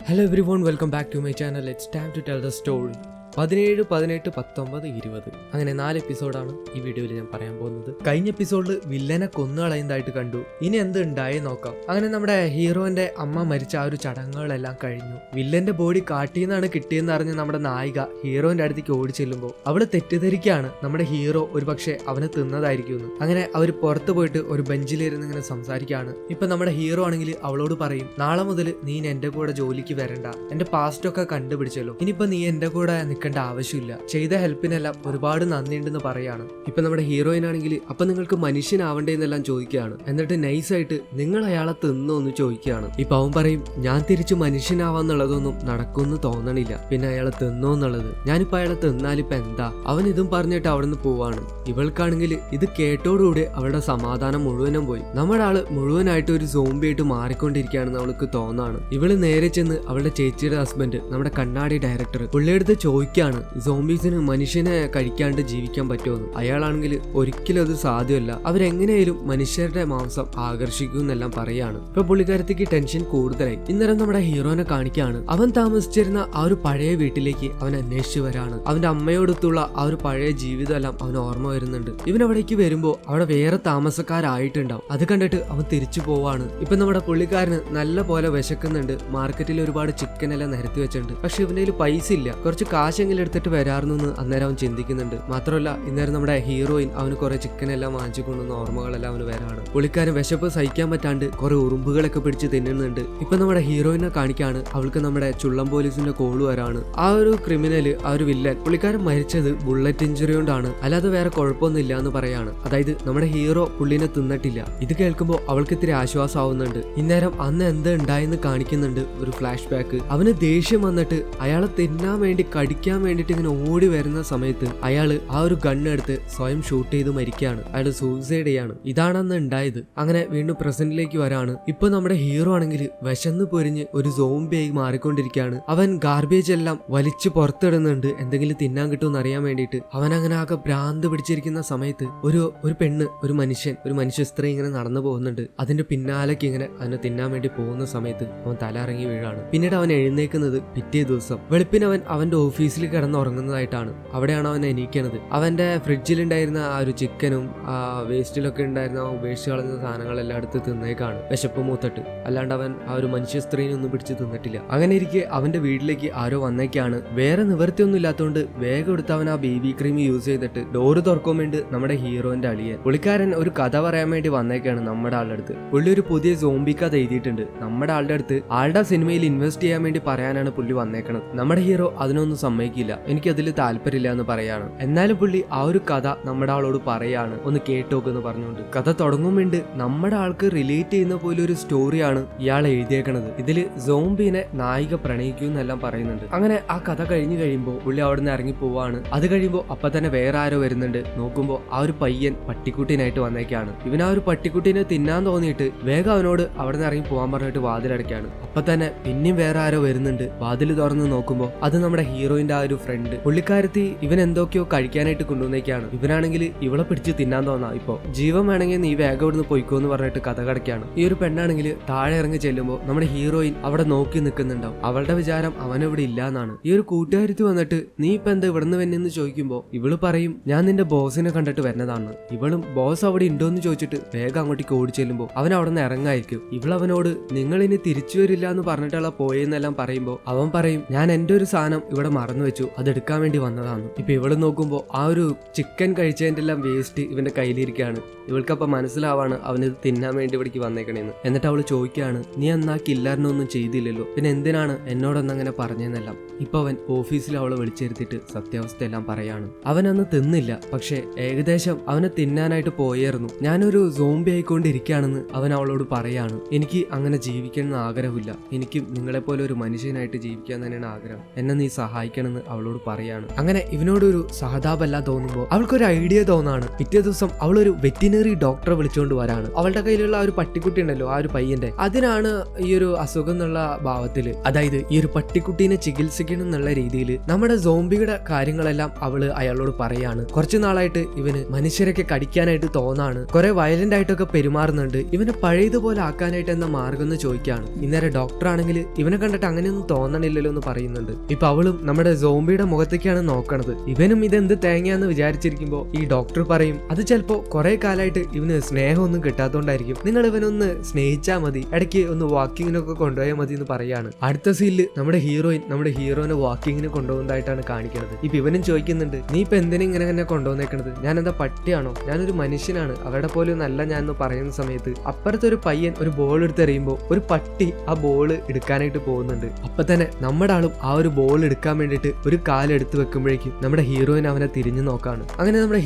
Hello everyone, welcome back to my channel. It's time to tell the story. 17, 18, 19, 20 അങ്ങനെ 4 എപ്പിസോഡാണ് ഈ വീഡിയോയിൽ ഞാൻ പറയാൻ പോകുന്നത്. കഴിഞ്ഞ എപ്പിസോഡിൽ വില്ലനെ കൊന്നുകളയുന്നതായിട്ട് കണ്ടു. ഇനി എന്ത് ഉണ്ടായി നോക്കാം. അങ്ങനെ നമ്മുടെ ഹീറോന്റെ അമ്മ മരിച്ച ആ ഒരു ചടങ്ങുകളെല്ലാം കഴിഞ്ഞു. വില്ലന്റെ ബോഡി കാട്ടിന്നാണ് കിട്ടിയെന്ന് അറിഞ്ഞ് നമ്മുടെ നായിക ഹീറോന്റെ അടുത്തേക്ക് ഓടി ചെല്ലുമ്പോൾ അവള് തെറ്റിദ്ധരിക്കുകയാണ് നമ്മുടെ ഹീറോ ഒരു പക്ഷെ അവന് തിന്നതായിരിക്കും. അങ്ങനെ അവർ പുറത്ത് പോയിട്ട് ഒരു ബെഞ്ചിലിരുന്ന് ഇങ്ങനെ സംസാരിക്കുകയാണ്. ഇപ്പൊ നമ്മുടെ ഹീറോ ആണെങ്കിൽ അവളോട് പറയും, നാളെ മുതൽ നീ എന്റെ കൂടെ ജോലിക്ക് വരണ്ട, എന്റെ പാസ്റ്റ് ഒക്കെ കണ്ടുപിടിച്ചല്ലോ, ഇനിയിപ്പോ നീ എന്റെ കൂടെ നിൽക്കേണ്ട ആവശ്യമില്ല, ചെയ്ത ഹെൽപ്പിനെല്ലാം ഒരുപാട് നന്ദിയുണ്ടെന്ന് പറയാണ്. ഇപ്പൊ നമ്മുടെ ഹീറോയിൻ ആണെങ്കിൽ അപ്പൊ നിങ്ങൾക്ക് മനുഷ്യനാവണ്ടേന്നെല്ലാം ചോദിക്കുകയാണ്. എന്നിട്ട് നൈസായിട്ട് നിങ്ങൾ അയാളെ തിന്നോ എന്ന് ചോദിക്കുകയാണ്. ഇപ്പൊ അവൻ പറയും, ഞാൻ തിരിച്ചു മനുഷ്യനാവാന്നുള്ളതൊന്നും നടക്കുമെന്ന് തോന്നണില്ല, പിന്നെ അയാളെ തിന്നോ എന്നുള്ളത്, ഞാനിപ്പോ അയാളെ തിന്നാലിപ്പോ എന്താ. അവൻ ഇതും പറഞ്ഞിട്ട് അവിടെ നിന്ന് പോവാണ്. ഇവൾക്കാണെങ്കിൽ ഇത് കേട്ടോടുകൂടി അവളുടെ സമാധാനം മുഴുവനും പോയി. നമ്മുടെ ആള് മുഴുവനായിട്ട് ഒരു സോംബിയായിട്ട് മാറിക്കൊണ്ടിരിക്കുകയാണെന്ന് അവൾക്ക് തോന്നാണ്. ഇവള് നേരെ ചെന്ന് അവളുടെ ചേച്ചിയുടെ ഹസ്ബൻഡ്, നമ്മുടെ കണ്ണാടി ഡയറക്ടർ, പുള്ളിയെടുത്ത് ചോദിക്കുകയാണ്, സോംബീസിന് മനുഷ്യനെ കഴിക്കാണ്ട് ജീവിക്കാൻ പറ്റുമെന്ന്. അയാളാണെങ്കിൽ ഒരിക്കലും അത് സാധ്യമല്ല, അവരെങ്ങനെയായാലും മനുഷ്യരുടെ മാംസം ആകർഷിക്കും എന്നെല്ലാം പറയാണ്. ഇപ്പൊ പുള്ളിക്കാരത്തേക്ക് ടെൻഷൻ കൂടുതലായി. ഇന്നേരം നമ്മുടെ ഹീറോനെ കാണിക്കുകയാണ്. അവൻ താമസിച്ചിരുന്ന ആ ഒരു പഴയ വീട്ടിലേക്ക് അവൻ അന്വേഷിച്ചു വരാണ്. അവന്റെ അമ്മയോടൊത്തുള്ള ആ ഒരു പഴയ ജീവിതമെല്ലാം അവന് ഓർമ്മ വരുന്നുണ്ട്. ഇവൻ അവിടേക്ക് വരുമ്പോ അവിടെ വേറെ താമസക്കാരായിട്ടുണ്ടാവും. അത് കണ്ടിട്ട് അവൻ തിരിച്ചു പോവാണ്. ഇപ്പൊ നമ്മുടെ പുള്ളിക്കാരന് നല്ല പോലെ വിശക്കുന്നുണ്ട്. മാർക്കറ്റിൽ ഒരുപാട് ചിക്കൻ എല്ലാം നിരത്തി വെച്ചിട്ടുണ്ട്. പക്ഷെ ഇവന്റെ കയ്യിൽ പൈസ ഇല്ല, കുറച്ച് കാശെങ്കിലും എടുത്തിട്ട് വരാറുന്നു എന്ന് അന്നേരം അവൻ ചിന്തിക്കുന്നുണ്ട്. മാത്രമല്ല ഇന്നേരം നമ്മുടെ ഹീറോയിൻ അവന് കുറെ ചിക്കൻ എല്ലാം വാങ്ങിച്ചു കൊണ്ടുവന്ന ഓർമ്മകളെല്ലാം അവന് വരാണ്. പുള്ളിക്കാരൻ വിശപ്പ് സഹിക്കാൻ പറ്റാണ്ട് കുറെ ഉറുമ്പുകളൊക്കെ പിടിച്ച് തിന്നുന്നുണ്ട്. ഇപ്പൊ നമ്മുടെ ഹീറോയിനെ കാണിക്കാണ്. അവൾക്ക് നമ്മുടെ ചുള്ളം പോലീസിന്റെ കോള് വരാണ്. ആ ഒരു ക്രിമിനൽ, ആ ഒരു വില്ലൻ, പുള്ളിക്കാരൻ മരിച്ചത് ബുള്ളറ്റ് ഇഞ്ചുറി കൊണ്ടാണ്, അല്ലാതെ വേറെ കുഴപ്പമൊന്നുമില്ല എന്ന് പറയാണ്. അതായത് നമ്മുടെ ഹീറോ പുള്ളിനെ തിന്നിട്ടില്ല. ഇത് കേൾക്കുമ്പോൾ അവൾക്ക് ഇത്തിരി ആശ്വാസമാവുന്നുണ്ട്. ഇന്നേരം അന്ന് എന്ത് ഉണ്ടായെന്ന് കാണിക്കുന്നുണ്ട് ഒരു ഫ്ലാഷ് ബാക്ക്. അവന് ദേഷ്യം വന്നിട്ട് അയാളെ തിന്നാൻ വേണ്ടി കടിക്കാൻ വേണ്ടിട്ട് ഇങ്ങനെ ഓടി വരുന്ന സമയത്ത് അയാള് ആ ഒരു ഗണ്ണെടുത്ത് സ്വയം ഷൂട്ട് ചെയ്ത് മരിക്കുകയാണ്. അയാൾ സൂസൈഡ് ചെയ്യാണ്. ഇതാണ് അന്ന് ഉണ്ടായത്. അങ്ങനെ വീണ്ടും പ്രസന്റിലേക്ക് വരാണ്. ഇപ്പൊ നമ്മുടെ ഹീറോ ആണെങ്കിൽ വിശന്ന് പൊരിഞ്ഞ് ഒരു സോംബിയായി മാറിക്കൊണ്ടിരിക്കുകയാണ്. അവൻ ഗാർബേജ് എല്ലാം വലിച്ചു പുറത്തിടുന്നുണ്ട്, എന്തെങ്കിലും തിന്നാൻ കിട്ടുമെന്ന് അറിയാൻ വേണ്ടിയിട്ട്. അവൻ അങ്ങനെ ആകെ ഭ്രാന്ത് പിടിച്ചിരിക്കുന്ന സമയത്ത് ഒരു പെണ്ണ്, ഒരു മനുഷ്യ സ്ത്രീ ഇങ്ങനെ നടന്നു പോകുന്നുണ്ട്. അതിന്റെ പിന്നാലേക്ക് ഇങ്ങനെ അവനെ തിന്നാൻ വേണ്ടി പോകുന്ന സമയത്ത് അവൻ തല ഇറങ്ങി വീഴാണ്. പിന്നീട് അവൻ എഴുന്നേക്കുന്നത് പിറ്റേ ദിവസം വെളുപ്പിന് അവന്റെ ഓഫീസിൽ കിടന്ന് ഉറങ്ങുന്നതായിട്ടാണ്. അവിടെയാണ് അവൻ എണീക്കണത്. അവന്റെ ഫ്രിഡ്ജിലുണ്ടായിരുന്ന ആ ഒരു ചിക്കനും ആ വേസ്റ്റിലൊക്കെ ഉണ്ടായിരുന്ന ഉപേക്ഷിച്ച് കളഞ്ഞ സാധനങ്ങളെല്ലാം എടുത്ത് തിന്നേക്കാണ്, വിശപ്പ് മൂത്തിട്ട്. അല്ലാണ്ട് അവൻ ആ ഒരു മനുഷ്യ സ്ത്രീനെ ഒന്നും പിടിച്ച് തിന്നിട്ടില്ല. അങ്ങനെ ഇരിക്കെ അവന്റെ വീട്ടിലേക്ക് ആരോ വന്നേക്കാണ്. വേറെ നിവൃത്തിയൊന്നും ഇല്ലാത്തതുകൊണ്ട് വേഗം എടുത്ത് അവൻ ആ ബേബി ക്രീം യൂസ് ചെയ്തിട്ട് ഡോറ് തുറക്കാൻ വേണ്ടി നമ്മുടെ ഹീറോന്റെ അളിയൻ, പുള്ളിക്കാരൻ ഒരു കഥ പറയാൻ വേണ്ടി വന്നേക്കാണ് നമ്മുടെ ആളുടെ അടുത്ത്. പുള്ളി ഒരു പുതിയ സോംബി കഥ എഴുതിയിട്ടുണ്ട്. നമ്മുടെ ആളുടെ അടുത്ത് ആളുടെ സിനിമയിൽ ഇൻവെസ്റ്റ് ചെയ്യാൻ വേണ്ടി പറയാനാണ് പുള്ളി വന്നേക്കണത്. നമ്മുടെ ഹീറോ അതിനൊന്നും സമ്മതിക്കില്ല, എനിക്ക് അതിൽ താല്പര്യമില്ല എന്ന് പറയാണ്. എന്നാലും പുള്ളി ആ ഒരു കഥ നമ്മുടെ ആളോട് പറയാണ്, ഒന്ന് കേട്ടോക്കെന്ന് പറഞ്ഞുകൊണ്ട്. കഥ തുടങ്ങുമ്പോണ്ട് നമ്മുടെ ആൾക്ക് റിലേറ്റ് ചെയ്യുന്ന പോലെ ഒരു സ്റ്റോറിയാണ് ഇയാൾ എഴുതിയേക്കണത്. ഇതില് സോംബിനെ നായിക പ്രണയിക്കും എന്നെല്ലാം പറയുന്നുണ്ട്. അങ്ങനെ ആ കഥ കഴിഞ്ഞു കഴിയുമ്പോൾ പുള്ളി അവിടെ നിന്ന് ഇറങ്ങി പോവാണ്. അത് കഴിയുമ്പോൾ അപ്പൊ തന്നെ വേറെ ആരോ വരുന്നുണ്ട്. നോക്കുമ്പോൾ ആ ഒരു പയ്യൻ പട്ടിക്കുട്ടീനായിട്ട് വന്നേക്കാണ്. ഇവൻ ആ ഒരു പട്ടിക്കുട്ടീനെ തിന്നാൻ തോന്നിയിട്ട് വേഗം അവനോട് അവിടെ നിന്ന് ഇറങ്ങി പോകാൻ പറഞ്ഞിട്ട് വാതിലടയ്ക്കാണ്. അപ്പൊ തന്നെ പിന്നെയും വേറെ ആരോ വരുന്നുണ്ട്. വാതിൽ തുറന്ന് നോക്കുമ്പോൾ അത് നമ്മുടെ ഹീറോയിന്റെ ആ ഒരു ഫ്രണ്ട്, പുള്ളിക്കാരത്തി ഇവൻ എന്തൊക്കെയോ കഴിക്കാനായിട്ട് കൊണ്ടുവന്നേക്കാണ്. ഇവനാണെങ്കിൽ ഇവളെ പിടിച്ച് തിന്നാൻ തോന്നാ. ഇപ്പൊ ജീവൻ വേണമെങ്കിൽ നീ വേഗം ഇവിടുന്ന് പൊയ്ക്കോ എന്ന് പറഞ്ഞിട്ട് കഥ കടക്കാണ്. ഈ ഒരു പെണ്ണാണെങ്കിൽ താഴെ ഇറങ്ങി ചെല്ലുമ്പോൾ നമ്മുടെ ഹീറോയിൻ അവിടെ നോക്കി നിൽക്കുന്നുണ്ടാവും. അവളുടെ വിചാരം അവനിവിടെ ഇല്ല എന്നാണ്. ഈ ഒരു കൂട്ടുകാരത്തി വന്നിട്ട് നീ ഇപ്പൊ എന്താ ഇവിടുന്ന് വന്നെന്ന് ചോദിക്കുമ്പോൾ ഇവള് പറയും, ഞാൻ നിന്റെ ബോസിനെ കണ്ടിട്ട് വരുന്നതാണ്. ഇവളും ബോസ് അവിടെ ഉണ്ടോന്ന് ചോദിച്ചിട്ട് വേഗം അങ്ങോട്ടേക്ക് ഓടി ചെല്ലുമ്പോൾ അവൻ അവിടെ നിന്ന് ഇറങ്ങായിരിക്കും. ഇവളവനോട് നിങ്ങൾ ഇനി തിരിച്ചു വരില്ല എന്ന് പറഞ്ഞിട്ടുള്ള പോയെന്നെല്ലാം പറയുമ്പോൾ അവൻ പറയും, ഞാൻ എന്റെ ഒരു സാധനം ഇവിടെ മറന്നു വെച്ചു, അതെടുക്കാൻ വേണ്ടി വന്നതാണ്. ഇപ്പൊ ഇവള് നോക്കുമ്പോൾ ആ ഒരു ചിക്കൻ കഴിച്ചതിന്റെ എല്ലാം വേസ്റ്റ് ഇവന്റെ കയ്യിലിരിക്കുകയാണ്. ഇവൾക്കപ്പം മനസ്സിലാവാണ് അവനിത് തിന്നാൻ വേണ്ടി ഇവിടേക്ക് വന്നേക്കണേന്ന്. എന്നിട്ട് അവള് ചോദിക്കുകയാണ്, നീ എന്നാ കില്ലാറിനൊന്നും ചെയ്തില്ലല്ലോ, പിന്നെ എന്തിനാണ് എന്നോടൊന്നങ്ങനെ പറഞ്ഞെന്നെല്ലാം. ഇപ്പൊ അവൻ ഓഫീസിൽ അവളെ വിളിച്ചിരുത്തിട്ട് സത്യാവസ്ഥ എല്ലാം പറയാണ്. അവനന്ന് തിന്നില്ല, പക്ഷെ ഏകദേശം അവനെ തിന്നാനായിട്ട് പോയായിരുന്നു. ഞാനൊരു സോംബി ആയിക്കൊണ്ടിരിക്കുകയാണെന്ന് അവൻ അവളോട് പറയാണ്. എനിക്ക് അങ്ങനെ ജീവിക്കണം എന്ന് ആഗ്രഹമില്ല, എനിക്ക് നിങ്ങളെപ്പോലെ ഒരു മനുഷ്യനായിട്ട് ജീവിക്കാൻ തന്നെയാണ് ആഗ്രഹം, എന്നെ നീ സഹായിക്കണം പറ്റിയാണെന്ന് അവളോട് പറയാണ്. അങ്ങനെ ഇവനോടൊരു സഹതാപല്ല തോന്നുമ്പോൾ അവൾക്കൊരു ഐഡിയ തോന്നാണ്. പിറ്റേ ദിവസം അവളൊരു വെറ്റിനറി ഡോക്ടറെ വിളിച്ചുകൊണ്ട് വരാണ്. അവളുടെ കയ്യിലുള്ള ആ ഒരു പട്ടിക്കുട്ടി ഉണ്ടല്ലോ, ആ ഒരു പയ്യന്റെ, അതിനാണ് ഈ ഒരു അസുഖം എന്നുള്ള ഭാവത്തില്, അതായത് ഈ ഒരു പട്ടിക്കുട്ടീനെ ചികിത്സിക്കണം എന്നുള്ള രീതിയിൽ നമ്മുടെ സോംബിയുടെ കാര്യങ്ങളെല്ലാം അവള് അയാളോട് പറയാണ്. കുറച്ചു നാളായിട്ട് ഇവന് മനുഷ്യരൊക്കെ കടിക്കാനായിട്ട് തോന്നാണ്, കുറെ വയലന്റ് ആയിട്ടൊക്കെ പെരുമാറുന്നുണ്ട്, ഇവനെ പഴയതുപോലെ ആക്കാനായിട്ട് എന്ന മാർഗം എന്ന് ചോദിക്കാണ്. ഇന്നേരം ഡോക്ടർ ആണെങ്കിൽ ഇവനെ കണ്ടിട്ട് അങ്ങനെയൊന്നും തോന്നണില്ലല്ലോ എന്ന് പറയുന്നുണ്ട്. ഇപ്പൊ അവളും നമ്മുടെ സോംബിയുടെ മുഖത്തേക്കാണ് നോക്കണത്. ഇവനും ഇതെന്ത് തേങ്ങയാന്ന് വിചാരിച്ചിരിക്കുമ്പോ ഈ ഡോക്ടർ പറയും, അത് ചിലപ്പോ കുറെ കാലമായിട്ട് ഇവന് സ്നേഹമൊന്നും കിട്ടാത്തോണ്ടായിരിക്കും, നിങ്ങൾ ഇവനൊന്ന് സ്നേഹിച്ചാൽ മതി, ഇടയ്ക്ക് ഒന്ന് വാക്കിങ്ങിനൊക്കെ കൊണ്ടുപോയാൽ മതി എന്ന് പറയാണ്. അടുത്ത സീനില് നമ്മുടെ ഹീറോയിനെ വാക്കിങ്ങിന് കൊണ്ടുപോകുന്നതായിട്ടാണ് കാണിക്കുന്നത്. ഇപ്പൊ ഇവനും ചോദിക്കുന്നുണ്ട്, നീ ഇപ്പൊ എന്തിനാ ഇങ്ങനെ കൊണ്ടുവന്നേക്കണത്, ഞാൻ എന്താ പട്ടിയാണോ, ഞാനൊരു മനുഷ്യനാണ്, അവരുടെ പോലും നല്ല ഞാൻ എന്ന് പറയുന്ന സമയത്ത് അപ്പുറത്തെ ഒരു പയ്യൻ ഒരു ബോൾ എടുത്തെറിയുമ്പോൾ ഒരു പട്ടി ആ ബോൾ എടുക്കാനായിട്ട് പോകുന്നുണ്ട്. അപ്പൊ തന്നെ നമ്മുടെ ആളും ആ ഒരു ബോൾ എടുക്കാൻ വേണ്ടിയിട്ട് ഒരു കാലെടുത്ത് വെക്കുമ്പോഴേക്കും നമ്മുടെ ഹീറോയിൻ അവനെ തിരിഞ്ഞു നോക്കാണ്. അങ്ങനെ നമ്മുടെ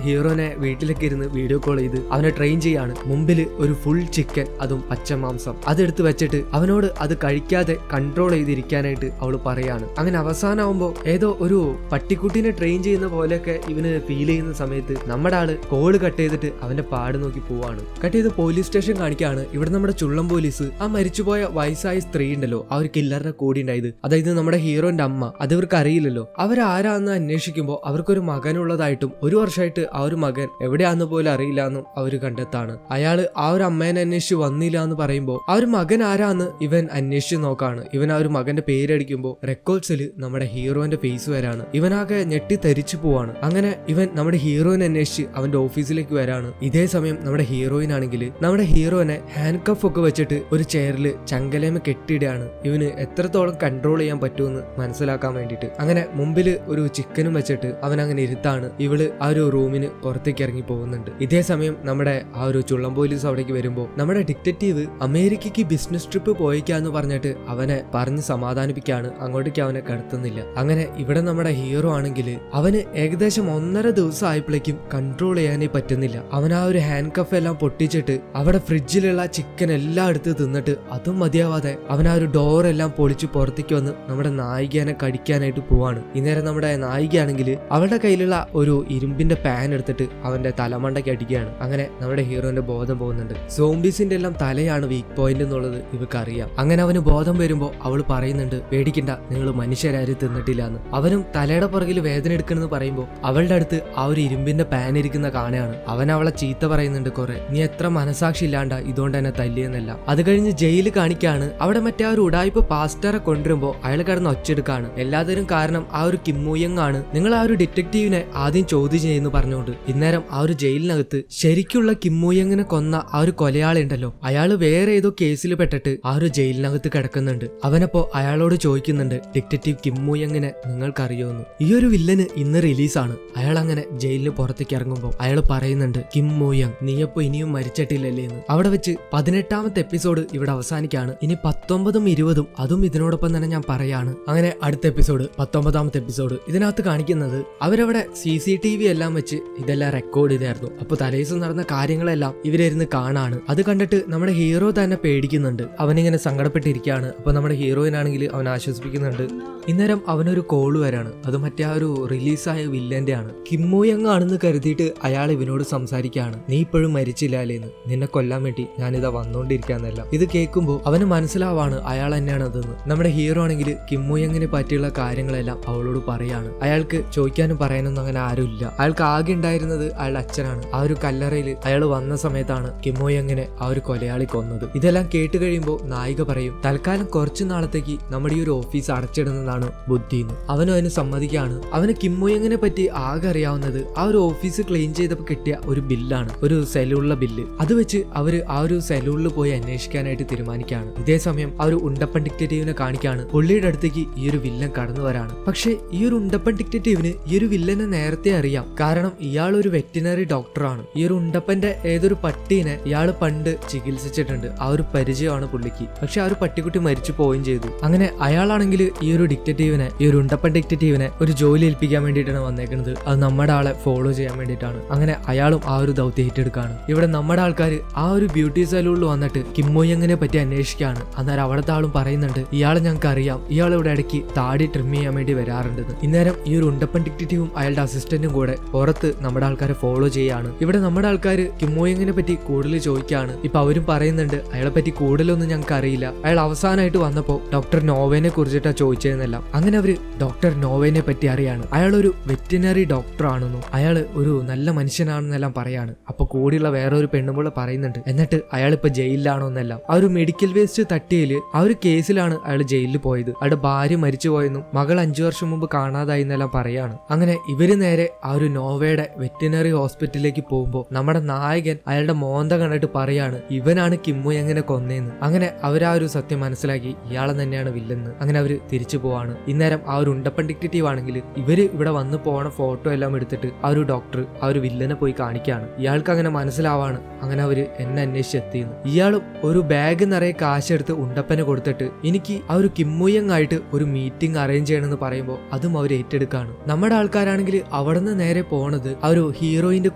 ഹീറോനെ വീട്ടിലേക്ക് ഇരുന്ന് വീഡിയോ കോൾ ചെയ്ത് അവനെ ട്രെയിൻ ചെയ്യാണ്. മുമ്പിൽ ഒരു ഫുൾ ചിക്കൻ, അതും പച്ചമാംസം, അതെടുത്ത് വെച്ചിട്ട് അവനോട് അത് കഴിക്കാതെ കൺട്രോൾ ചെയ്തിരിക്കാനായിട്ട് അവള് പറയാണ്. അങ്ങനെ അവസാനമാകുമ്പോൾ ഏതോ ഒരു പട്ടിക്കുട്ടീനെ ട്രെയിൻ ചെയ്യുന്ന പോലെയൊക്കെ ഇവന് ഫീൽ ചെയ്യുന്ന സമയത്ത് നമ്മുടെ ആള് കോള് കട്ട് ചെയ്തിട്ട് അവന്റെ പാട് നോക്കി പോവാണ്. കട്ട് ചെയ്ത് പോലീസ് സ്റ്റേഷൻ കാണിക്കാണ്. ഇവിടെ നമ്മുടെ ചുള്ളം പോലീസ് ആ മരിച്ചുപോയ വയസ്സായ സ്ത്രീ ഉണ്ടല്ലോ, ആ ഒരു കില്ലറിന്റെ കൂടി ഉണ്ടായത്, അതായത് നമ്മുടെ ഹീറോന്റെ അമ്മ, അത് ഇവർക്ക് അറിയില്ലല്ലോ. അവരാരാന്ന് അന്വേഷിക്കുമ്പോൾ അവർക്കൊരു മകനുള്ളതായിട്ടും 1 വർഷമായിട്ട് ആ ഒരു മകൻ എവിടെയാന്ന് പോലും അറിയില്ല എന്നും അവര് കണ്ടെത്താണ്. അയാള് ആ ഒരു അമ്മേനെ അന്വേഷിച്ച് വന്നില്ല എന്ന് പറയുമ്പോൾ ആ ഒരു മകൻ ആരാന്ന് ഇവൻ അന്വേഷിച്ച് നോക്കാണ്. ഇവൻ ആ ഒരു മകന്റെ പേരടിക്കുമ്പോൾ റെക്കോർഡ്സിൽ നമ്മുടെ ഹീറോന്റെ ഫേസ് വരാണ്. ഇവനാകെ ഞെട്ടി തരിച്ചു പോവാണ്. അങ്ങനെ ഇവൻ നമ്മുടെ ഹീറോയിനെ അന്വേഷിച്ച് അവന്റെ ഓഫീസിലേക്ക് വരാണ്. ഇതേ സമയം നമ്മുടെ ഹീറോയിൻ ആണെങ്കിൽ നമ്മുടെ ഹീറോനെ ഹാൻഡ് കഫ് ഒക്കെ വെച്ചിട്ട് ഒരു ചെയറിൽ ചങ്കലേമ കെട്ടിയിടുകയാണ്. ഇവന് എത്രത്തോളം കൺട്രോൾ ചെയ്യാൻ പറ്റുമെന്ന് മനസ്സിലാക്കാൻ വേണ്ടിയിട്ട്. അങ്ങനെ മുമ്പില് ഒരു ചിക്കനും വെച്ചിട്ട് അവൻ അങ്ങനെ ഇരുത്താണ്. ഇവള് ആ ഒരു റൂമിന് പുറത്തേക്ക് ഇറങ്ങി പോകുന്നുണ്ട്. ഇതേ സമയം നമ്മുടെ ആ ഒരു ചുള്ളം പോലീസ് അവിടേക്ക് വരുമ്പോൾ നമ്മുടെ ഡിറ്റക്റ്റീവ് അമേരിക്കക്ക് ബിസിനസ് ട്രിപ്പ് പോയിക്കാന്ന് പറഞ്ഞിട്ട് അവനെ പറഞ്ഞ് സമാധാനിപ്പിക്കാണ്. അങ്ങോട്ടേക്ക് അവനെ കടത്തുന്നില്ല. അങ്ങനെ ഇവിടെ നമ്മുടെ ഹീറോ ആണെങ്കിൽ അവന് ഏകദേശം 1.5 ദിവസം ആയപ്പോഴേക്കും കൺട്രോൾ ചെയ്യാനേ പറ്റുന്നില്ല. അവൻ ആ ഒരു ഹാൻഡ് കഫ് എല്ലാം പൊട്ടിച്ചിട്ട് അവിടെ ഫ്രിഡ്ജിലുള്ള ചിക്കൻ എല്ലാം എടുത്ത് തിന്നിട്ട് അതും മതിയാവാതെ അവൻ ആ ഒരു ഡോർ എല്ലാം പൊളിച്ച് പുറത്തേക്ക് വന്ന് നമ്മുടെ നായികനെ കടിക്കാനായിട്ട് പോവാണ്. ഇന്നേരം നമ്മുടെ നായികയാണെങ്കിൽ അവളുടെ കയ്യിലുള്ള ഒരു ഇരുമ്പിന്റെ പാൻ എടുത്തിട്ട് അവന്റെ തലമണ്ടയ്ക്ക് അടിക്കുകയാണ്. അങ്ങനെ നമ്മുടെ ഹീറോന്റെ ബോധം പോകുന്നുണ്ട്. സോംബീസിന്റെ എല്ലാം തലയാണ് വീക്ക് പോയിന്റ് എന്നുള്ളത് ഇവർക്ക് അറിയാം. അങ്ങനെ അവന് ബോധം വരുമ്പോൾ അവൾ പറയുന്നുണ്ട്, പേടിക്കണ്ട, നിങ്ങൾ മനുഷ്യരാരും തിന്നിട്ടില്ല എന്ന്. അവനും തലയുടെ പുറകിൽ വേദന എടുക്കണമെന്ന് പറയുമ്പോൾ അവളുടെ അടുത്ത് ആ ഒരു ഇരുമ്പിന്റെ പാൻ ഇരിക്കുന്ന കാണുകയാണ്. അവൻ അവളെ ചീത്ത പറയുന്നുണ്ട് കുറെ, നീ എത്ര മനസാക്ഷി ഇല്ലാണ്ട ഇതുകൊണ്ട് തന്നെ തല്ലിയെന്നല്ല. അത് കഴിഞ്ഞ് ജയില് കാണിക്കാണ്. അവിടെ മറ്റേ ആ ഒരു ഉടായ്പ പാസ്റ്ററെ കൊണ്ടുവരുമ്പോൾ അയാൾ കിടന്ന് ഒച്ചെടുക്കാണ്. എല്ലാത്തിനും കാരണം ആ ഒരു കിമ്മൂയങ് ആണ്, നിങ്ങൾ ആ ഒരു ഡിറ്റക്റ്റീവിനെ ആദ്യം ചോദ്യം ചെയ്യുന്നു പറഞ്ഞുകൊണ്ട്. ഇന്നേരം ആ ഒരു ജയിലിനകത്ത് ശരിക്കുള്ള കിമ്മൂയങ്ങിനെ കൊന്ന ആ ഒരു കൊലയാളി ഉണ്ടല്ലോ, അയാള് വേറെ ഏതോ കേസിൽ പെട്ടിട്ട് ആ ഒരു ജയിലിനകത്ത് കിടക്കുന്നുണ്ട്. അവനപ്പോ അയാളോട് ചോദിക്കുന്നുണ്ട്, ഡിറ്റക്റ്റീവ് കിമ്മൂയങ്ങിനെ നിങ്ങൾക്കറിയോന്ന്. ഈ ഒരു വില്ലന് ഇന്ന് റിലീസാണ്. അയാൾ അങ്ങനെ ജയിലിന് പുറത്തേക്ക് ഇറങ്ങുമ്പോൾ അയാൾ പറയുന്നുണ്ട്, കിമ്മൂയങ് നീയപ്പോ ഇനിയും മരിച്ചിട്ടില്ലല്ലേ എന്ന്. അവിടെ വെച്ച് 18ാമത്തെ എപ്പിസോഡ് ഇവിടെ അവസാനിക്കാണ്. ഇനി 19ഉം 20ഉം അതും ഇതിനോടൊപ്പം തന്നെ ഞാൻ പറയാണ്. അങ്ങനെ അടുത്ത എപ്പിസോഡ് 19ാമത്തെ എപ്പിസോഡ് ഇതിനകത്ത് കാണിക്കുന്നത് അവരവിടെ CCTV എല്ലാം വെച്ച് ഇതെല്ലാം റെക്കോർഡ് ചെയ്തായിരുന്നു. അപ്പൊ തലേദിവസം നടന്ന കാര്യങ്ങളെല്ലാം ഇവരിരുന്ന് കാണാണ്. അത് കണ്ടിട്ട് നമ്മുടെ ഹീറോ തന്നെ പേടിക്കുന്നുണ്ട്. അവനിങ്ങനെ സങ്കടപ്പെട്ടിരിക്കുകയാണ്. അപ്പൊ നമ്മുടെ ഹീറോയിനാണെങ്കിൽ അവൻ ആശ്വസിപ്പിക്കുന്നുണ്ട്. ഇന്നേരം അവനൊരു കോള് വരാണ്. അത് മറ്റേ ആ ഒരു റിലീസായ വില്ലന്റെ ആണ്. കിമ്മൂയങ് ആണെന്ന് കരുതിയിട്ട് അയാൾ ഇവനോട് സംസാരിക്കുകയാണ്, നീ ഇപ്പോഴും മരിച്ചില്ലാലേന്ന്, നിന്നെ കൊല്ലാൻ വേണ്ടി ഞാനിതാ വന്നോണ്ടിരിക്കാന്നല്ല. ഇത് കേൾക്കുമ്പോൾ അവന് മനസ്സിലാവാണ് അയാൾ തന്നെയാണ് അതെന്ന്. നമ്മുടെ ഹീറോ ആണെങ്കിൽ കിമ്മൂയങ്ങിനെ പറ്റിയുള്ള കാര്യങ്ങളെല്ലാം അവളോട് പറയാണ്. അയാൾക്ക് ചോദിക്കാനും പറയാനൊന്നും അങ്ങനെ ആരുമില്ല. അയാൾക്ക് ആകെ ഉണ്ടായിരുന്നത് അയാളുടെ അച്ഛനാണ്. ആ ഒരു കല്ലറയിൽ അയാൾ വന്ന സമയത്താണ് കിമ്മൂയങ്ങിനെ ആ ഒരു കൊലയാളി കൊന്നത്. ഇതെല്ലാം കേട്ട് കഴിയുമ്പോൾ നായിക പറയും, തൽക്കാലം കുറച്ചു നാളത്തേക്ക് നമ്മുടെ ഈ ഒരു ഓഫീസ് അടച്ചിടുന്നതാണ് ബുദ്ധിന്ന്. അവനും അതിന് സമ്മതിക്കാണ്. അവന് കിമ്മൂയങ്ങിനെ പറ്റി ആകെ അറിയാവുന്നത് ആ ഒരു ഓഫീസ് ക്ലീൻ ചെയ്തപ്പോൾ കിട്ടിയ ഒരു ബില്ലാണ്, ഒരു സെലൂണിലെ ബില്ല്. അത് വെച്ച് അവര് ആ ഒരു സെലൂണിൽ പോയി അന്വേഷിക്കാനായിട്ട് തീരുമാനിക്കുകയാണ്. ഇതേ സമയം ആ ഒരു ഉണ്ടപ്പൻ ഡിറ്റക്റ്റീവിനെ കാണിക്കാണ്. പുള്ളിയുടെ അടുത്തേക്ക് ഈ ഒരു വില്ലൻ കടന്നു വരാണ്. പക്ഷെ ഈ ഒരു ഉണ്ടപ്പൻ ഡിറ്റക്റ്റീവിന് ഈ ഒരു വില്ലനെ നേരത്തെ അറിയാം. കാരണം ഇയാൾ ഒരു വെറ്റിനറി ഡോക്ടറാണ്. ഈ ഒരു ഉണ്ടപ്പന്റെ ഏതൊരു പട്ടീനെ ഇയാൾ പണ്ട് ചികിത്സിച്ചിട്ടുണ്ട്. ആ ഒരു പരിചയമാണ് പുള്ളിക്ക്. പക്ഷെ ആ ഒരു പട്ടിക്കുട്ടി മരിച്ചു പോവുകയും ചെയ്തു. അങ്ങനെ അയാളാണെങ്കിൽ ഈ ഒരു ഡിറ്റക്റ്റീവിനെ ഈ ഒരു ഉണ്ടപ്പൻ ഡിറ്റക്റ്റീവിനെ ഒരു ജോലി ഏൽപ്പിക്കാൻ വേണ്ടിയിട്ടാണ് വന്നേക്കുന്നത്. അത് നമ്മുടെ ആളെ ഫോളോ ചെയ്യാൻ വേണ്ടിയിട്ടാണ്. അങ്ങനെ അയാളും ആ ഒരു ദൗത്യം ഏറ്റെടുക്കാണ്. ഇവിടെ നമ്മുടെ ആൾക്കാർ ആ ഒരു ബ്യൂട്ടി സലൂണിൽ വന്നിട്ട് കിമ്മോയങ്ങിനെ പറ്റി അന്വേഷിക്കുകയാണ്. അന്നേരം അവിടുത്തെ ആളും പറയുന്നുണ്ട് ഇയാളെ ഞങ്ങൾക്ക് അറിയാം, ഇയാൾ ഇവിടെ ഇടയ്ക്ക് താടി ട്രിം ചെയ്യാൻ വേണ്ടി വരാറുണ്ടെന്ന്. ഇന്നേരം ഈ ഒരു ഉണ്ടപ്പൻ ഡിറ്റക്റ്റീവും അയാളുടെ അസിസ്റ്റന്റും കൂടെ പുറത്ത് നമ്മുടെ ആൾക്കാരെ ഫോളോ ചെയ്യാണ്. ഇവിടെ നമ്മുടെ ആൾക്കാർ കിമ്മോയങ്ങിനെ പറ്റി കൂടുതൽ ചോദിക്കുകയാണ്. ഇപ്പൊ അവരും പറയുന്നുണ്ട് അയാളെ പറ്റി കൂടുതലൊന്നും ഞങ്ങൾക്ക് അറിയില്ല, അയാൾ അവസാനമായിട്ട് വന്നപ്പോ ഡോക്ടർ നോവേനെ കുറിച്ചിട്ടാ ചോദിച്ചതെന്നെല്ലാം. അങ്ങനെ അവര് ഡോക്ടർ നോവേനെ പറ്റി അറിയാണ്. അയാൾ ഒരു വെറ്റിനറി ഡോക്ടർ ആണെന്നും അയാള് ഒരു നല്ല മനുഷ്യനാണെന്നെല്ലാം പറയാണ്. അപ്പൊ കൂടിയുള്ള വേറെ ഒരു പെണ്ണുമ്പോൾ പറയുന്നുണ്ട് എന്നിട്ട് അയാൾ ഇപ്പൊ ജയിലിലാണോ എന്നെല്ലാം. ആ ഒരു മെഡിക്കൽ വേസ്റ്റ് തട്ടിയല് ആ ഒരു കേസിലാണ് അയാൾ ജയിലിൽ പോയത്. അയാളുടെ ഭാര്യ മരിച്ചു പോയെന്നും മകൾ 5 വർഷം മുമ്പ് കാണാതായി എന്നെല്ലാം പറയാണ്. അങ്ങനെ ഇവര് നേരെ ആ ഒരു നോവയുടെ വെറ്റിനറി ഹോസ്പിറ്റലിലേക്ക് പോകുമ്പോൾ നമ്മുടെ നായകൻ അയാളുടെ മോന്ത കണ്ടിട്ട് പറയാണ് ഇവനാണ് കിമ്മോയങ്ങിനെ കൊന്നേന്ന്. അങ്ങനെ അവർ ആ ഒരു സത്യം മനസ്സിലാക്കി ഇയാളെ തന്നെയാണ് വില്ലെന്ന്. അങ്ങനെ അവര് തിരിച്ചു പോവാണ്. ഇന്നേരം ആ ഒരു ഉണ്ടപ്പൻ ഡിറ്റക്റ്റീവ് ആണെങ്കിൽ ഇവര് ഇവിടെ വന്ന് പോണ ഫോട്ടോ എല്ലാം എടുത്തിട്ട് ആ ഒരു ഡോക്ടർ ആ ഒരു വില്ലനെ പോയി കാണിക്കാണ്. ഇയാൾക്ക് അങ്ങനെ മനസ്സിലാവാണ്. അങ്ങനെ അവര് എന്നെ അന്വേഷിച്ചെത്തിയെന്ന്. ഇയാളും ഒരു ബാഗ് നിറയെ കാശെടുത്ത് ഉണ്ടപ്പന് കൊടുത്തിട്ട് എനിക്ക് ആ ഒരു കിമ്മോയങ്ങായിട്ട് ഒരു മീറ്റിംഗ് അറേഞ്ച് ചെയ്യണമെന്ന് പറയുമ്പോൾ അതും അവർ ഏറ്റെടുക്കാണ്. നമ്മുടെ ആൾക്കാരാണെങ്കിൽ അവിടെ നിന്ന് നേരെ പോണത് ആ ഒരു ഹീറോയിന്റെ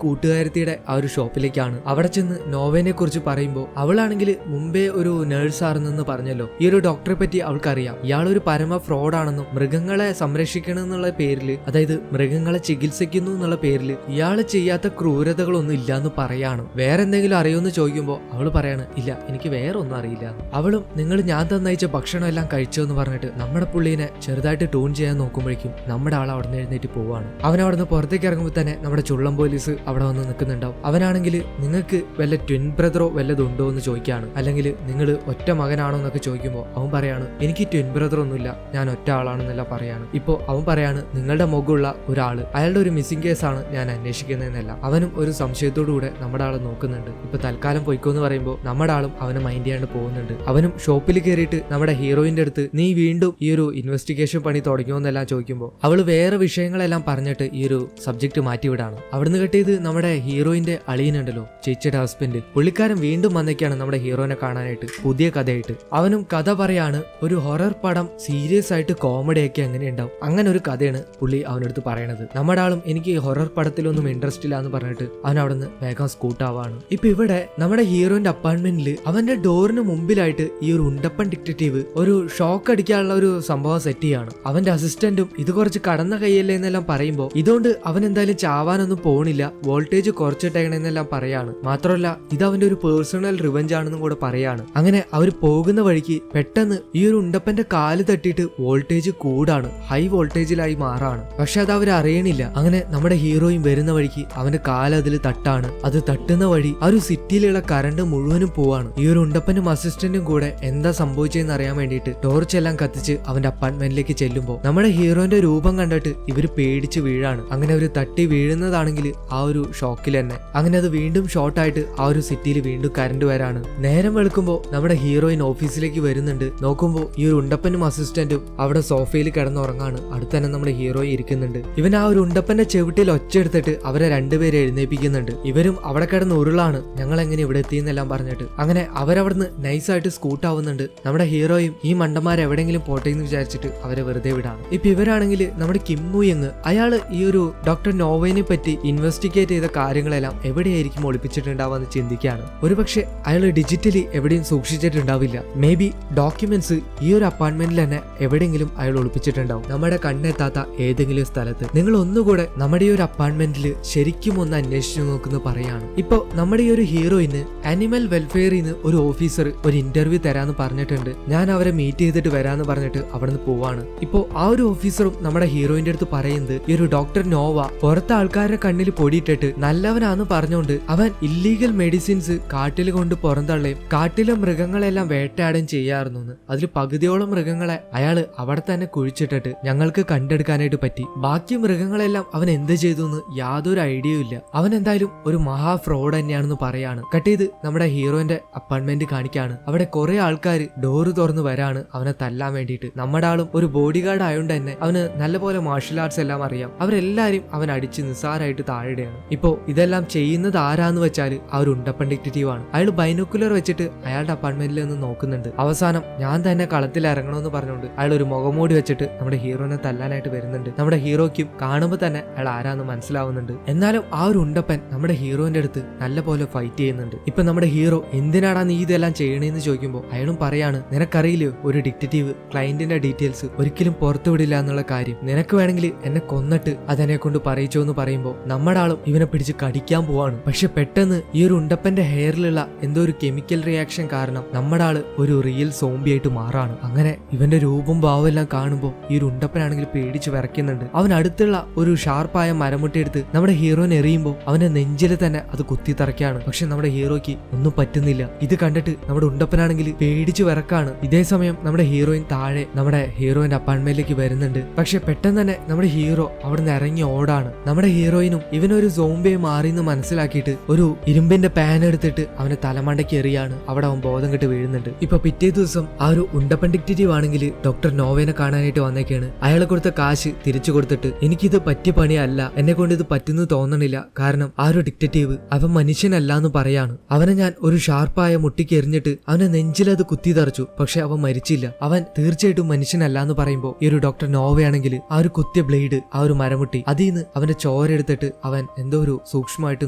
കൂട്ടുകാരത്തിയുടെ ആ ഒരു ഷോപ്പിലേക്കാണ്. അവിടെ ചെന്ന് നോവേനെ കുറിച്ച് പറയുമ്പോൾ അവളാണെങ്കിൽ മുമ്പേ ഒരു നേഴ്സ് ആണെന്ന് പറഞ്ഞല്ലോ. ഈ ഒരു ഡോക്ടറെ പറ്റി അവൾക്കറിയാം. ഇയാളൊരു പരമ ഫ്രോഡാണെന്നും മൃഗങ്ങളെ സംരക്ഷിക്കണം എന്നുള്ള പേരിൽ, അതായത് മൃഗങ്ങളെ ചികിത്സിക്കുന്നു എന്നുള്ള പേരിൽ ഇയാള് ചെയ്യാത്ത ക്രൂരതകളൊന്നും ഇല്ലാന്ന് പറയാണ്. വേറെ എന്തെങ്കിലും അറിയുമെന്ന് ചോദിക്കുമ്പോൾ അവള് പറയാണ് ഇല്ല എനിക്ക് വേറെ ഒന്നും അറിയില്ല. അവളും നിങ്ങൾ ഞാൻ തന്നയച്ച ഭക്ഷണം എല്ലാം കഴിച്ചോ എന്ന് പറഞ്ഞിട്ട് നമ്മുടെ പുള്ളീനെ ചെറുതായിട്ട് ട്യൂൺ ചെയ്യാൻ നോക്കുമ്പോഴേക്കും നമ്മുടെ ആൾ അവിടെ നിന്ന് എഴുന്നേറ്റ് പോവാണ്. അവൻ അവിടെ നിന്ന് പുറത്തേക്ക് ഇറങ്ങുമ്പോൾ തന്നെ നമ്മുടെ ചുള്ളം പോലീസ് അവിടെ വന്ന് നിൽക്കുന്നുണ്ടാവും. അവനാണെങ്കിൽ നിങ്ങൾക്ക് വല്ല ട്വിൻ ബ്രദറോ വല്ലതുണ്ടോ എന്ന് ചോദിക്കുകയാണ്. അല്ലെങ്കിൽ നിങ്ങൾ ഒറ്റ മകനാണോ എന്നൊക്കെ ചോദിക്കുമ്പോൾ അവൻ പറയാണ് എനിക്ക് ട്വിൻ ബ്രദർ ഒന്നുമില്ല, ഞാൻ ഒറ്റ ആളാണെന്നെല്ലാം പറയാണ്. ഇപ്പോ അവൻ പറയാണ് നിങ്ങളുടെ മുഖമുള്ള ഒരാള്, അയാളുടെ ഒരു മിസ്സിംഗ് കേസാണ് ഞാൻ അന്വേഷിക്കുന്നതെന്നല്ല. അവനും ഒരു സംശയത്തോടുകൂടെ നമ്മുടെ ആളെ നോക്കുന്നുണ്ട്. ഇപ്പൊ തൽക്കാലം പൊയ്ക്കോന്ന് പറയുമ്പോൾ നമ്മുടെ ആളും അവനെ മൈൻഡ് ചെയ്യാണ്ട് പോകുന്നുണ്ട്. അവനും ഷോപ്പിൽ കയറിയിട്ട് നമ്മുടെ ഹീറോയിന്റെ അടുത്ത് നീ വീണ്ടും ഈ ഒരു ഇൻവെസ്റ്റിഗേഷൻ പണി തുടങ്ങിയോന്നെല്ലാം ചോദിക്കുമ്പോൾ അവള് വേറെ വിഷയങ്ങളെല്ലാം പറഞ്ഞിട്ട് ഈ ഒരു സബ്ജക്ട് മാറ്റിവിടാണ്. അവിടുന്ന് കെട്ടിയത് നമ്മുടെ ഹീറോയിന്റെ അളിയനുണ്ടല്ലോ, ചേച്ചിയുടെ ഹസ്ബൻഡ്, പുള്ളിക്കാരൻ വീണ്ടും വന്നേക്കാണ് നമ്മുടെ ഹീറോനെ കാണാനായിട്ട് പുതിയ കഥയായിട്ട്. അവനും കഥ പറയാണ് ഒരു ഹൊറർ പടം സീരിയസ് ആയിട്ട് കോമഡി ഒക്കെ എങ്ങനെ ഉണ്ടാവും, അങ്ങനെ ഒരു കഥയാണ് പുള്ളി അവനടുത്ത് പറയണത്. നമ്മുടെ ആളും എനിക്ക് ഹൊറർ പടത്തിലൊന്നും ഇൻട്രസ്റ്റ് ഇല്ല എന്ന് പറഞ്ഞിട്ട് അവൻ അവിടെ നിന്ന് വേഗം സ്കൂട്ടാവാണ്. ഇപ്പൊ ഇവിടെ നമ്മുടെ ഹീറോയിന്റെ അപ്പാർട്ട്മെന്റിൽ അവന്റെ ഡോറിന് മുമ്പിലായിട്ട് ഈ ഒരു ഉണ്ടപ്പൻ ഡിറ്റക്റ്റീവ് ഒരു ഷോക്ക് അടിക്കാനുള്ള ഒരു സംഭവം സെറ്റ് ചെയ്യാണ്. അവന്റെ അസിസ്റ്റന്റും ഇത് കുറച്ച് കടന്ന കൈയല്ലേ എന്നെല്ലാം പറയുമ്പോൾ ഇതുകൊണ്ട് അവൻ എന്തായാലും ചാവാനൊന്നും പോണില്ല, വോൾട്ടേജ് കുറച്ചിട്ടേക്കണെന്നെല്ലാം പറയാണ്. മാത്രമല്ല ഇത് അവന്റെ ഒരു പേഴ്സണൽ റിവെഞ്ച് ആണെന്നും കൂടെ പറയാണ്. അങ്ങനെ അവർ പോകുന്ന വഴിക്ക് പെട്ടെന്ന് ഈ ഒരു ഉണ്ടപ്പന്റെ കാല് തട്ടിയിട്ട് വോൾട്ടേജ് കൂടാണ്, ഹൈ വോൾട്ടേജിലായി മാറാണ്. പക്ഷെ അത് അവർ അറിയണില്ല. അങ്ങനെ നമ്മുടെ ഹീറോയും വരുന്ന വഴിക്ക് അവന്റെ കാല് അതിൽ തട്ടാണ്. അത് തട്ടുന്ന വഴി ആ ഒരു സിറ്റിയിലുള്ള കറണ്ട് മുഴുവനും പോവാണ്. ഈ ഒരു ഉണ്ടപ്പനും അസിസ്റ്റന്റും കൂടെ എന്താ സംഭവിച്ചതെന്ന് അറിയാൻ വേണ്ടിയിട്ട് ടോർച്ച് എല്ലാം കത്തിച്ച് അവന്റെ അപ്പാർട്ട്മെന്റിലേക്ക് ചെല്ലുമ്പോൾ നമ്മുടെ ഹീറോന്റെ രൂപം കണ്ടിട്ട് ഇവര് പേടിച്ച് വീഴാണ്. അങ്ങനെ അവര് തട്ടി വീഴുന്നതാണെങ്കിൽ ആ ഒരു ഷോക്കിൽ തന്നെ. അങ്ങനെ അത് വീണ്ടും ഷോർട്ടായിട്ട് ആ ഒരു സിറ്റിയിൽ വീണ്ടും കറണ്ട് വരാണ്. നേരം വെളുക്കുമ്പോൾ നമ്മുടെ ഹീറോയിൻ ഓഫീസിലേക്ക് വരുന്നുണ്ട്. നോക്കുമ്പോൾ ഈ ഒരു ഉണ്ടപ്പനും അസിസ്റ്റന്റും അവിടെ സോഫയിൽ കിടന്നുറങ്ങാണ്. അടുത്ത് തന്നെ നമ്മുടെ ഹീറോയി ഇരിക്കുന്നുണ്ട്. ഇവൻ ആ ഒരു ഉണ്ടപ്പന്റെ ചെവിട്ടിൽ ഒച്ചെടുത്തിട്ട് അവരെ രണ്ടുപേരെ എഴുന്നേപ്പിക്കുന്നുണ്ട്. ഇവരും അവിടെ കിടന്ന് ഉരുളാണ്, ഞങ്ങൾ എങ്ങനെ ഇവിടെ എത്തിയെന്നെല്ലാം പറഞ്ഞിട്ട്. അങ്ങനെ അവരവിടുന്ന് നൈസായിട്ട് സ്കൂട്ടാവുന്നുണ്ട്. നമ്മുടെ ഹീറോയും ഈ മണ്ടന്മാർ എവിടെയെങ്കിലും പോട്ടെ എന്ന് വിചാരിച്ചിട്ട് അവരെ വെറുതെ വിടാണ്. ഇപ്പൊ ഇവരാണെങ്കിൽ നമ്മുടെ കിമ്മോയങ് അയാള് ഈ ഒരു ഡോക്ടർ നോവേനെ പറ്റി ഇൻവെസ്റ്റിഗേറ്റ് ചെയ്ത കാര്യങ്ങളെല്ലാം എവിടെയായിരിക്കും ഒളിപ്പിച്ചിട്ടുണ്ടാവാന്ന് ചിന്തിക്കുകയാണ്. ഒരുപക്ഷെ അയാൾ ഡിജിറ്റലി എവിടെയും സൂക്ഷിച്ചിട്ടുണ്ടാവില്ല. മേ ബി ഡോക്യുമെന്റ്സ് ഈ ഒരു അപ്പാർട്ട്മെന്റിൽ തന്നെ എവിടെയെങ്കിലും അയാൾ ഒളിപ്പിച്ചിട്ടുണ്ടാവും, നമ്മുടെ കണ്ണെത്താത്ത ഏതെങ്കിലും സ്ഥലത്ത്. നിങ്ങൾ ഒന്നുകൂടെ നമ്മുടെ ഈ ഒരു അപ്പാർട്ട്മെന്റിൽ ശരിക്കും ഒന്ന് അന്വേഷിച്ചു നോക്കുന്നു പറയാണ്. ഇപ്പൊ നമ്മുടെ ഈ ഒരു ഹീറോയിന് ആനിമൽ വെൽഫെയറിന്ന് ഒരു ഓഫീസർ ഒരു ഇന്റർവ്യൂ തരാന്ന് പറഞ്ഞിട്ടുണ്ട്. ഞാൻ അവരെ മീറ്റ് ചെയ്തിട്ട് വരാന്ന് പറഞ്ഞിട്ട് അവിടുന്ന് പോവാണ്. ഇപ്പോ ആ ഒരു ഓഫീസറും നമ്മുടെ ഹീറോയിന്റെ അടുത്ത് പറയുന്നത് ഈ ഒരു ഡോക്ടർ നോവ പുറത്തെ ആൾക്കാരുടെ കണ്ണിൽ പൊടിയിട്ടിട്ട് നല്ലവനാന്ന് പറഞ്ഞുകൊണ്ട് അവൻ ഇല്ലീഗൽ മെഡിസിൻസ് കാട്ടിൽ കൊണ്ട് പുറന്തള്ളുകയും കാട്ടിലെ മൃഗങ്ങളെല്ലാം വേട്ടയാടുകയും ചെയ്യാറുന്നു. അതിൽ പകുതിയോളം മൃഗങ്ങളെ അയാള് അവിടെ തന്നെ കുഴിച്ചിട്ടിട്ട് ഞങ്ങൾക്ക് കണ്ടെടുക്കാനായിട്ട് പറ്റി. ബാക്കി മൃഗങ്ങളെല്ലാം അവൻ എന്ത് ചെയ്തു എന്ന് യാതൊരു ഐഡിയയും ഇല്ല. അവൻ എന്തായാലും ഒരു മഹാ ഫ്രോഡ് തന്നെയാണെന്ന് പറയാണ്. കട്ട് ചെയ്ത് നമ്മുടെ ഹീറോയിന്റെ അപ്പാർട്ട്മെന്റ് കാണിക്കാണ്. അവിടെ കുറെ ആൾക്കാർ ഡോറ് തുറന്ന് വരാണ് അവനെ തല്ലാൻ വേണ്ടിയിട്ട്. നമ്മുടെ ആളും ഒരു ബോഡി ഗാർഡ് ആയതുകൊണ്ട് തന്നെ അവന് നല്ലപോലെ മാർഷൽ ആർട്സ് എല്ലാം അറിയാം. അവരെല്ലാരും അവൻ അടിച്ച് നിസ്സാരമായിട്ട് താഴെയാണ്. ഇപ്പോ ഇതെല്ലാം ചെയ്യുന്നത് ആരാന്ന് വെച്ചാൽ ആ ഒരു ഉണ്ടപ്പൻ ഡിറ്റക്റ്റീവ് ആണ്. അയാൾ ബൈനോക്കുലർ വെച്ചിട്ട് അയാളുടെ അപ്പാർട്ട്മെന്റിൽ നിന്ന് നോക്കുന്നുണ്ട്. അവസാനം ഞാൻ തന്നെ കളത്തിൽ ഇറങ്ങണമെന്ന് പറഞ്ഞുകൊണ്ട് അയാൾ ഒരു മുഖംമൂടി വെച്ചിട്ട് നമ്മുടെ ഹീറോനെ തല്ലാനായിട്ട് വരുന്നുണ്ട്. നമ്മുടെ ഹീറോയ്ക്കും കാണുമ്പോൾ തന്നെ അയാൾ ആരാന്ന് മനസ്സിലാവുന്നുണ്ട്. എന്നാലും ആ ഒരു ഉണ്ടപ്പൻ നമ്മുടെ ഹീറോന്റെ അടുത്ത് നല്ല പോലെ ഫൈറ്റ് ചെയ്യുന്നുണ്ട്. ഇപ്പൊ നമ്മുടെ ഹീറോ എന്തിനാടാ നീ ഇതെല്ലാം ചെയ്യണേന്ന് ചോദിക്കുമ്പോൾ അയാളും പറയാണ്, നിനക്കറിയില്ലോ ഒരു ഡിറ്റക്റ്റീവ് ക്ലയന്റിന്റെ ഡീറ്റെയിൽസ് ഒരിക്കലും പുറത്തു വിടില്ല എന്നുള്ള കാര്യം. നിനക്ക് വേണമെങ്കിൽ എന്നെ കൊന്നിട്ട് അതെന്നെ കൊണ്ട് പറയിച്ചോ എന്ന് പറയുമ്പോൾ നമ്മുടെ ആളും ഇവനെ പിടിച്ച് കടിക്കാൻ പോവാണ്. പക്ഷെ പെട്ടെന്ന് ഈ ഒരു ഉണ്ടപ്പന്റെ ഹെയറിലുള്ള എന്തോ ഒരു കെമിക്കൽ റിയാക്ഷൻ കാരണം നമ്മുടെ ആള് ഒരു റിയൽ സോംബി ആയിട്ട് മാറാണ്. അങ്ങനെ ഇവന്റെ രൂപം ഭാവം എല്ലാം കാണുമ്പോൾ ഈ ഒരു ഉണ്ടപ്പനാണെങ്കിൽ പേടിച്ച് വിറയ്ക്കുന്നുണ്ട്. അവൻ അടുത്തുള്ള ഒരു ഷാർപ്പായ മരമുട്ടി എടുത്ത് നമ്മുടെ ഹീറോനെ എറിയുമ്പോൾ അവന്റെ നെഞ്ചിൽ തന്നെ അത് കുത്തി തറയ്ക്കാണ്. പക്ഷെ നമ്മുടെ ഹീറോയ്ക്ക് ഒന്നും പറ്റുന്നില്ല. ഇത് കണ്ടിട്ട് നമ്മുടെ ഉണ്ടപ്പനാണെങ്കിൽ പേടിച്ച് വിറക്കാണ്. ഇതേ സമയം നമ്മുടെ ഹീറോയിൻ താഴെ നമ്മുടെ ഹീറോയിന്റെ അപ്പാർട്ട്മെന്റിലേക്ക് വരുന്നുണ്ട്. പക്ഷെ പെട്ടെന്ന് തന്നെ നമ്മുടെ ഹീറോ അവിടുന്ന് ഇറങ്ങി ഓടാണ്. നമ്മുടെ ഹീറോയിനും ഇവനൊരു സോംബിയെ മാറിയെന്ന് മനസ്സിലാക്കിയിട്ട് ഒരു ഇരുമ്പിന്റെ പാൻ എടുത്തിട്ട് അവന്റെ തലമണ്ടയ്ക്ക് എറിയാണ്. അവിടെ അവൻ ബോധം കെട്ട് വീഴുന്നുണ്ട്. ഇപ്പൊ പിറ്റേ ദിവസം ആ ഒരു ഉണ്ടപ്പൻ ഡിറ്റക്റ്റീവ് ആണെങ്കിൽ ഡോക്ടർ നോവേനെ കാണാനായിട്ട് വന്നേക്കാണ്. അയാളെ കൊടുത്ത കാശ് തിരിച്ചു കൊടുത്തിട്ട് എനിക്കിത് പറ്റിയ പണിയല്ല, എന്നെ കൊണ്ട് ഇത് പറ്റുന്നു തോന്നണില്ല, കാരണം ആ ഒരു ഡിറ്റക്റ്റീവ് അവൻ മനുഷ്യനല്ല എന്ന് പറയാണ്. അവനെ ഞാൻ ഒരു ഷാർപ്പായ മുട്ടിക്ക് എറിഞ്ഞിട്ട് അവനെ നെഞ്ചിലത് കുത്തി തറച്ചു, പക്ഷെ അവൻ മരിച്ചില്ല, അവൻ തീർച്ചയായിട്ടും മനുഷ്യനല്ല എന്ന് പറയുമ്പോൾ ഈ ഒരു ഡോക്ടർ നോവയാണെങ്കിൽ ആ ഒരു കുത്തിയ ബ്ലേഡ് ആ ഒരു മരമുട്ടി അതിൽ നിന്ന് അവന്റെ ചോരെടുത്തിട്ട് അവൻ എന്തോ ഒരു സൂക്ഷ്മമായിട്ട്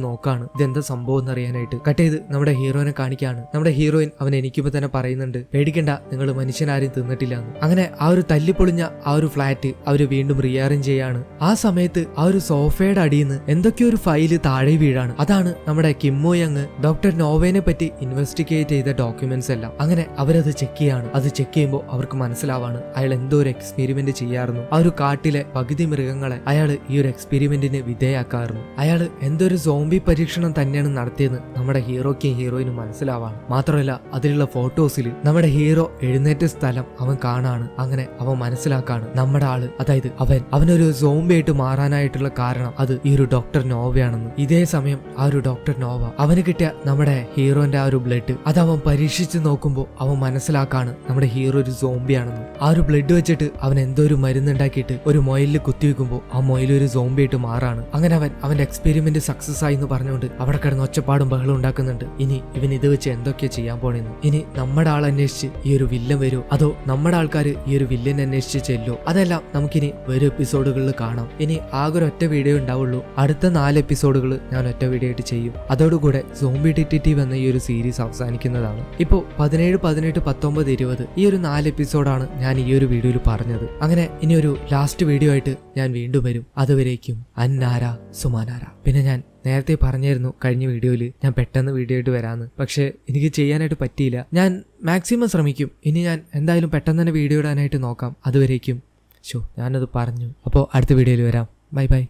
നോക്കാണ് ഇതെന്താ സംഭവം എന്ന് അറിയാനായിട്ട്. കട്ട് ചെയ്ത് നമ്മുടെ ഹീറോയിനെ കാണിക്കാണ്. നമ്മുടെ ഹീറോയിൻ അവൻ എനിക്കിപ്പോ തന്നെ പറയുന്നുണ്ട്, പേടിക്കണ്ട, നിങ്ങൾ മനുഷ്യനാരും തിന്നിട്ടില്ല എന്ന്. അങ്ങനെ ആ ഒരു തല്ലിപ്പൊളിഞ്ഞ ആ ഒരു ഫ്ലാറ്റ് അവര് വീണ്ടും റീഅറേഞ്ച് ചെയ്യാണ്. ആ സമയത്ത് ആ ഒരു സോഫയുടെ അടിയിൽ നിന്ന് എന്തൊക്കെയോ ഒരു ഫയല് താഴെ വീഴാണ്. അതാണ് നമ്മുടെ കിമ്മോ യങ് ഡോക്ടർ നോവേനെ പറ്റി ഇൻവെസ്റ്റിഗേറ്റ് ചെയ്ത ഡോക്യുമെന്റ്സ് എല്ലാം. അങ്ങനെ അവരത് ചെക്ക് ചെയ്യാണ്. അത് ചെക്ക് ചെയ്യുമ്പോൾ അവർക്ക് മനസ്സിലാവാണ് അയാൾ എന്തോ ഒരു എക്സ്പെരിമെന്റ് ചെയ്യാറുന്നു. ആ ഒരു കാട്ടിലെ പകുതി മൃഗങ്ങളെ അയാൾ ഈ ഒരു എക്സ്പെരിമെന്റിന് വിധേയാക്കാറുന്നു. അയാൾ എന്തോ ഒരു സോംബി പരീക്ഷണം തന്നെയാണ് നടത്തിയെന്ന് നമ്മുടെ ഹീറോയ്ക്കും ഹീറോയിനും മനസ്സിലാവാണ്. മാത്രമല്ല അതിലുള്ള ഫോട്ടോസിൽ നമ്മുടെ ഹീറോ എഴുന്നേറ്റ സ്ഥലം അവൻ കാണാണ്. അങ്ങനെ അവൻ മനസ്സിലാക്കാണ് നമ്മുടെ ആള്, അതായത് അവനൊരു സോംബി ആയിട്ട് മാറാനായിട്ടുള്ള കാരണം അത് ഈ ഒരു ഡോക്ടർ നോവയാണെന്ന്. ഇതേ സമയം ആ ഒരു ഡോക്ടർ നോവ അവന് കിട്ടിയ നമ്മുടെ ഹീറോന്റെ ആ ഒരു ബ്ലഡ് അത് അവൻ പരീക്ഷിച്ച് നോക്കുമ്പോൾ അവൻ മനസ്സിലാക്കാണ് നമ്മുടെ ഹീറോ ഒരു സോംബിയാണെന്ന്. ആ ഒരു ബ്ലഡ് വെച്ചിട്ട് അവൻ എന്തോ ഒരു മരുന്നുണ്ടാക്കിയിട്ട് ഒരു മൊയിലിൽ കുത്തിവെക്കുമ്പോൾ ആ മൊയിൽ ഒരു സോംബി ആയിട്ട് മാറാണ്. അങ്ങനെ അവന്റെ എക്സ്പെരിമെന്റ് സക്സസ് ആയി എന്ന് പറഞ്ഞുകൊണ്ട് അവിടെ കിടന്ന് ഒച്ചപ്പാടും ബഹളം ഉണ്ടാക്കുന്നുണ്ട്. ഇനി ഇവൻ ഇത് വെച്ച് എന്തൊക്കെയാ ചെയ്യാൻ പോണെന്ന്. ഇനി നമ്മുടെ ആൾ അന്വേഷിച്ച് ഈ ഒരു വില്ലൻ വരുമോ, അതോ നമ്മുടെ ആൾക്കാർ ഈ ഒരു വില്ലൻ അന്വേഷിച്ച് ചെല്ലോ, അതെല്ലാം നമുക്കിനി വരും എപ്പിസോഡുകളിൽ കാണാം. ഇനി ആകെ ഒരു ഒറ്റ വീഡിയോ ഉണ്ടാവുള്ളൂ. അടുത്ത 4 എപ്പിസോഡുകൾ ഞാൻ ഒറ്റ വീഡിയോ ആയിട്ട് ചെയ്യും. അതോടുകൂടെ സോംബി ഡിറ്റക്റ്റീവ് എന്ന ഈ ഒരു സീരീസ് അവസാനിക്കുന്നതാണ്. ഇപ്പോൾ 17, 18, 19, 20 ഈ ഒരു 4 എപ്പിസോഡാണ് ഞാൻ ഈ ഒരു വീഡിയോയിൽ പറഞ്ഞത്. അങ്ങനെ ഇനി ഒരു ലാസ്റ്റ് വീഡിയോ ആയിട്ട് ഞാൻ വീണ്ടും വരും. അതുവരേക്കും അന്നാര സുമാനാര. പിന്നെ ഞാൻ നേരത്തെ പറഞ്ഞായിരുന്നു കഴിഞ്ഞ വീഡിയോയിൽ ഞാൻ പെട്ടെന്ന് വീഡിയോ ആയിട്ട് വരാമെന്ന്. പക്ഷെ എനിക്ക് ചെയ്യാനായിട്ട് പറ്റിയില്ല. ഞാൻ മാക്സിമം ശ്രമിക്കും. ഇനി ഞാൻ എന്തായാലും പെട്ടെന്ന് തന്നെ വീഡിയോ ഇടാനായിട്ട് നോക്കാം. അതുവരേക്കും ഞാനത് പറഞ്ഞു. അപ്പോൾ അടുത്ത വീഡിയോയിൽ വരാം. Bye bye.